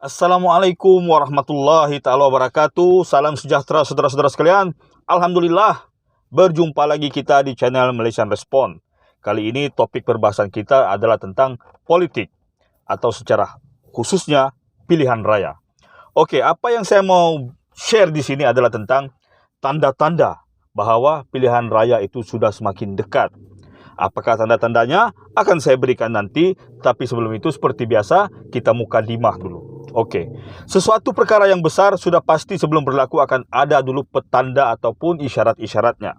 Assalamualaikum warahmatullahi ta'ala wabarakatuh. Salam sejahtera saudara-saudara sekalian. Alhamdulillah, berjumpa lagi kita di channel Malaysian Respond. Kali ini topik perbahasan kita adalah tentang politik, atau secara khususnya pilihan raya. Oke, apa yang saya mau share di sini adalah tentang tanda-tanda bahwa pilihan raya itu sudah semakin dekat. Apakah tanda-tandanya akan saya berikan nanti, tapi sebelum itu seperti biasa kita mukadimah dulu. Oke, sesuatu perkara yang besar sudah pasti sebelum berlaku akan ada dulu petanda ataupun isyarat-isyaratnya.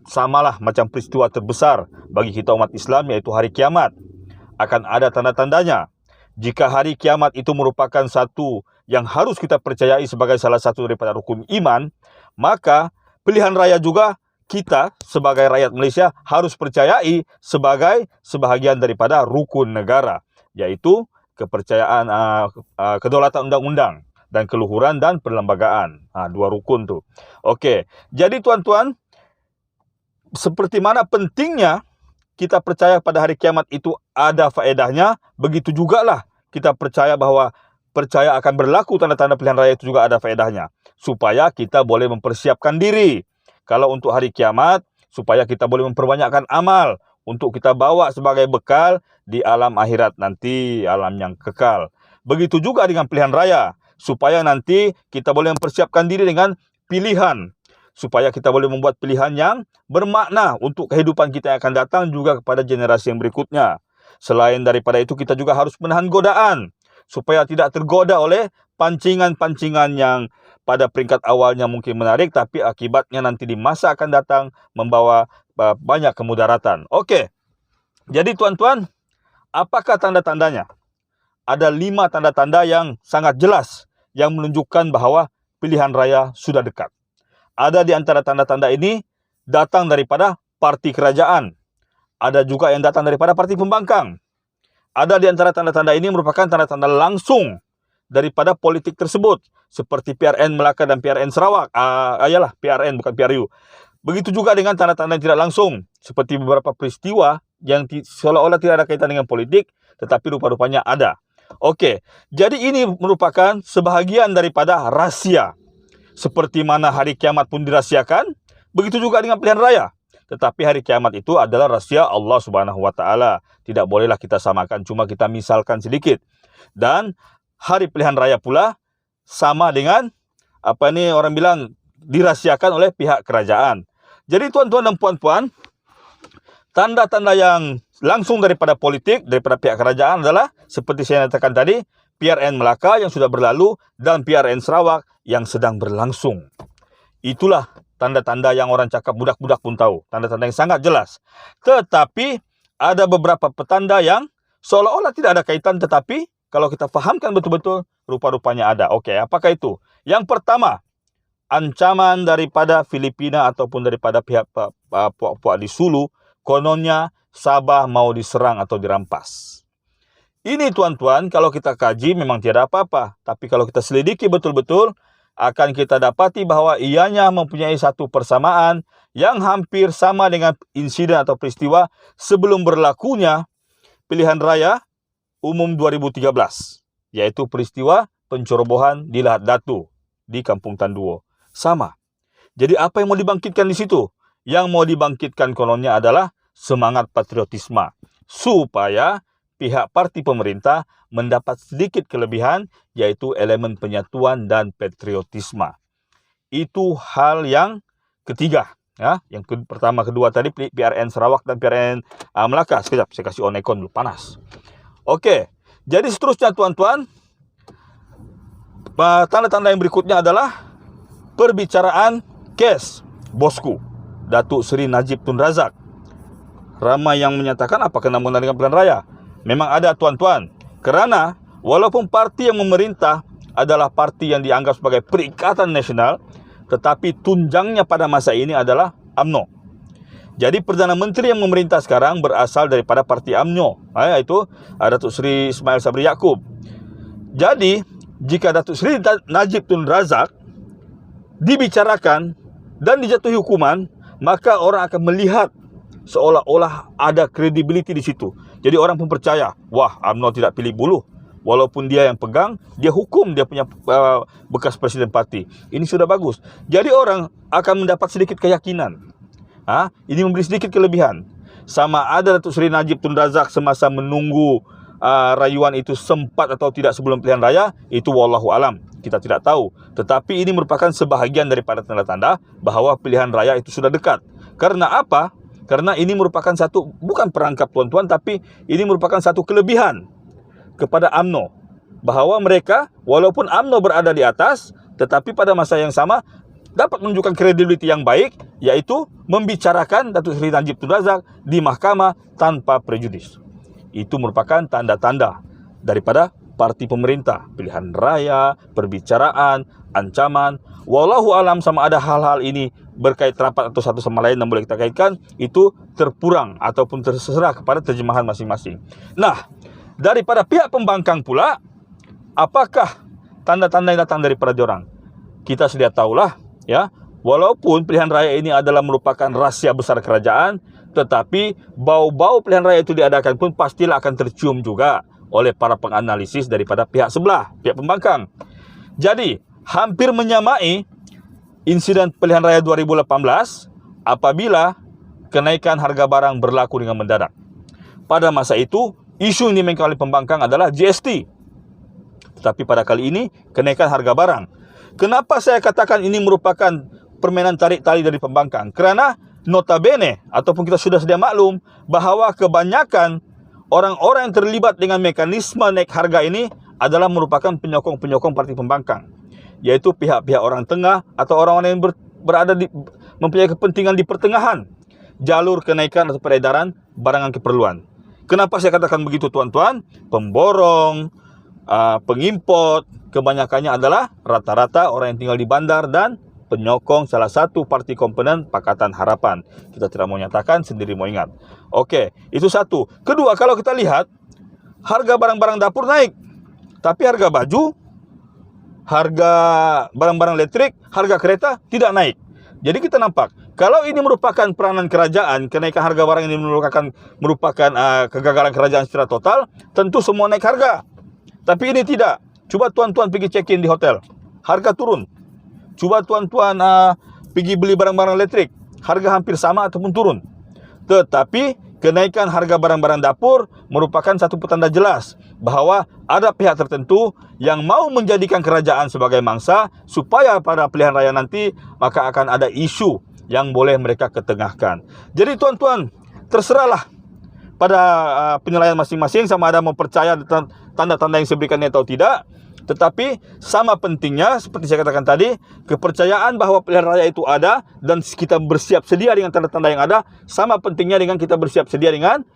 Samalah macam peristiwa terbesar bagi kita umat Islam, yaitu hari kiamat. Akan ada tanda-tandanya. Jika hari kiamat itu merupakan satu yang harus kita percayai sebagai salah satu daripada rukun iman, maka pilihan raya juga kita sebagai rakyat Malaysia harus percayai sebagai sebahagian daripada rukun negara, yaitu kepercayaan kedaulatan undang-undang dan keluhuran dan perlembagaan. Dua rukun tu. Okey, jadi tuan-tuan, seperti mana pentingnya kita percaya pada hari kiamat itu ada faedahnya, begitu jugalah kita percaya bahawa percaya akan berlaku tanda-tanda pilihan raya itu juga ada faedahnya, supaya kita boleh mempersiapkan diri. Kalau untuk hari kiamat, supaya kita boleh memperbanyakkan amal untuk kita bawa sebagai bekal di alam akhirat nanti, alam yang kekal. Begitu juga dengan pilihan raya, supaya nanti kita boleh mempersiapkan diri dengan pilihan, supaya kita boleh membuat pilihan yang bermakna untuk kehidupan kita yang akan datang juga kepada generasi yang berikutnya. Selain daripada itu, kita juga harus menahan godaan, supaya tidak tergoda oleh pancingan-pancingan yang pada peringkat awalnya mungkin menarik, tapi akibatnya nanti di masa akan datang membawa banyak kemudaratan. Okey, jadi tuan-tuan, apakah tanda-tandanya? Ada 5 tanda-tanda yang sangat jelas yang menunjukkan bahawa pilihan raya sudah dekat. Ada di antara tanda-tanda ini datang daripada parti kerajaan. Ada juga yang datang daripada parti pembangkang. Ada di antara tanda-tanda ini merupakan tanda-tanda langsung daripada politik tersebut, seperti PRN Melaka dan PRN Sarawak. Ayalah, PRN bukan PRU. Begitu juga dengan tanda-tanda yang tidak langsung, seperti beberapa peristiwa yang seolah-olah tidak ada kaitan dengan politik, tetapi rupa-rupanya ada. Okey, jadi ini merupakan sebahagian daripada rahsia. Seperti mana hari kiamat pun dirahsiakan, begitu juga dengan pilihan raya. Tetapi hari kiamat itu adalah rahsia Allah Subhanahu Wa Taala. Tidak bolehlah kita samakan, cuma kita misalkan sedikit. Dan hari pilihan raya pula sama dengan orang bilang dirahsiakan oleh pihak kerajaan. Jadi tuan-tuan dan puan-puan, tanda-tanda yang langsung daripada politik, daripada pihak kerajaan adalah seperti saya nyatakan tadi, PRN Melaka yang sudah berlalu dan PRN Sarawak yang sedang berlangsung. Itulah tanda-tanda yang orang cakap budak-budak pun tahu. Tanda-tanda yang sangat jelas. Tetapi ada beberapa petanda yang seolah-olah tidak ada kaitan, tetapi kalau kita fahamkan betul-betul, rupa-rupanya ada. Okey, apakah itu? Yang pertama, ancaman daripada Filipina ataupun daripada pihak puak-puak di Sulu, kononnya Sabah mau diserang atau dirampas. Ini tuan-tuan, kalau kita kaji memang tiada apa-apa. Tapi kalau kita selidiki betul-betul, akan kita dapati bahawa ianya mempunyai satu persamaan yang hampir sama dengan insiden atau peristiwa sebelum berlakunya pilihan raya umum 2013, yaitu peristiwa pencerobohan di Lahad Datu di Kampung Tanduo. Sama. Jadi apa yang mau dibangkitkan di situ? Yang mau dibangkitkan kononnya adalah semangat patriotisme, supaya pihak parti pemerintah mendapat sedikit kelebihan, yaitu elemen penyatuan dan patriotisme. Itu hal yang ketiga. Ya, yang pertama, kedua tadi PRN Sarawak dan PRN Melaka. Sekejap, saya kasih on aircon dulu, panas. Okey, jadi seterusnya tuan-tuan, tanda-tanda yang berikutnya adalah perbicaraan kes bosku Datuk Seri Najib Tun Razak. Ramai yang menyatakan apa kena mengenai dengan pilihan raya? Memang ada tuan-tuan, kerana walaupun parti yang memerintah adalah parti yang dianggap sebagai perikatan nasional, tetapi tunjangnya pada masa ini adalah UMNO. Jadi Perdana Menteri yang memerintah sekarang berasal daripada parti UMNO, iaitu Datuk Seri Ismail Sabri Yaakob. Jadi jika Datuk Seri Najib Tun Razak dibicarakan dan dijatuhi hukuman, maka orang akan melihat seolah-olah ada kredibiliti di situ. Jadi orang pun percaya, wah, UMNO tidak pilih buluh. walaupun dia yang pegang, dia hukum dia punya bekas presiden parti. Ini sudah bagus. Jadi orang akan mendapat sedikit keyakinan. Ini memberi sedikit kelebihan. Sama ada Datuk Seri Najib Tun Razak semasa menunggu rayuan itu sempat atau tidak sebelum pilihan raya, itu wallahu alam, kita tidak tahu. Tetapi ini merupakan sebahagian daripada tanda-tanda bahwa pilihan raya itu sudah dekat. Karena apa? Karena ini merupakan satu, bukan perangkap tuan-tuan, tapi ini merupakan satu kelebihan kepada UMNO. Bahwa mereka, walaupun UMNO berada di atas, tetapi pada masa yang sama dapat menunjukkan kredibiliti yang baik, yaitu membicarakan Datuk Seri Najib Tun Razak di mahkamah tanpa prejudis. Itu merupakan tanda-tanda daripada parti pemerintah, pilihan raya, perbicaraan, ancaman. Wallahu alam, sama ada hal-hal ini berkait rapat atau satu sama lain yang boleh kita kaitkan, itu terpulang ataupun terserah kepada terjemahan masing-masing. Nah, daripada pihak pembangkang pula, apakah tanda-tanda yang datang daripada diorang? Kita sedia tahulah, ya, walaupun pilihan raya ini adalah merupakan rahasia besar kerajaan, tetapi bau-bau pilihan raya itu diadakan pun pastilah akan tercium juga oleh para penganalisis daripada pihak sebelah, pihak pembangkang. Jadi, hampir menyamai insiden pilihan raya 2018 apabila kenaikan harga barang berlaku dengan mendadak. Pada masa itu, isu yang dimainkan oleh pembangkang adalah GST. Tetapi pada kali ini, kenaikan harga barang. Kenapa saya katakan ini merupakan permainan tarik-tarik dari pembangkang? Kerana notabene, ataupun kita sudah sedia maklum, bahawa kebanyakan orang-orang yang terlibat dengan mekanisme naik harga ini adalah merupakan penyokong-penyokong parti pembangkang, yaitu pihak-pihak orang tengah atau orang-orang yang berada di, mempunyai kepentingan di pertengahan jalur kenaikan atau peredaran barangan keperluan. Kenapa saya katakan begitu, tuan-tuan? Pemborong, pengimport, kebanyakannya adalah rata-rata orang yang tinggal di bandar dan penyokong salah satu parti komponen Pakatan Harapan. Kita tidak mau nyatakan, sendiri mau ingat. Oke, itu satu. Kedua, kalau kita lihat, harga barang-barang dapur naik, tapi harga baju, harga barang-barang elektrik, harga kereta tidak naik. Jadi kita nampak, kalau ini merupakan peranan kerajaan, kenaikan harga barang ini merupakan kegagalan kerajaan secara total, tentu semua naik harga. Tapi ini tidak. Coba tuan-tuan pergi check-in di hotel, harga turun. Coba tuan-tuan pergi beli barang-barang elektrik, harga hampir sama ataupun turun. Tetapi kenaikan harga barang-barang dapur merupakan satu petanda jelas bahawa ada pihak tertentu yang mau menjadikan kerajaan sebagai mangsa supaya pada pilihan raya nanti maka akan ada isu yang boleh mereka ketengahkan. Jadi tuan-tuan, terserahlah pada penilaian masing-masing sama ada mau percaya tanda-tanda yang saya berikan atau tidak. Tetapi sama pentingnya, seperti saya katakan tadi, kepercayaan bahawa pilihan raya itu ada dan kita bersiap sedia dengan tanda-tanda yang ada, sama pentingnya dengan kita bersiap sedia dengan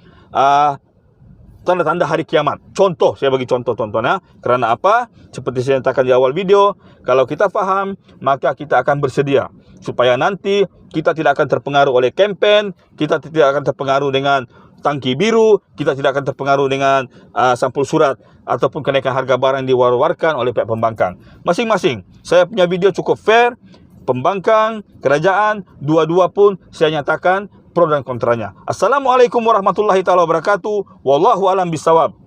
tanda-tanda hari kiamat. Contoh, saya bagi contoh tuan-tuan ya. Kerana apa? Seperti saya nyatakan di awal video, kalau kita faham, maka kita akan bersedia. Supaya nanti kita tidak akan terpengaruh oleh kempen, kita tidak akan terpengaruh dengan tangki biru, kita tidak akan terpengaruh dengan sampul surat ataupun kenaikan harga barang yang diwar-warkan oleh pihak pembangkang. Masing-masing, saya punya video cukup fair, pembangkang, kerajaan, dua-dua pun saya nyatakan pro dan kontranya. Assalamualaikum warahmatullahi wabarakatuh. Wallahu alam bisawab.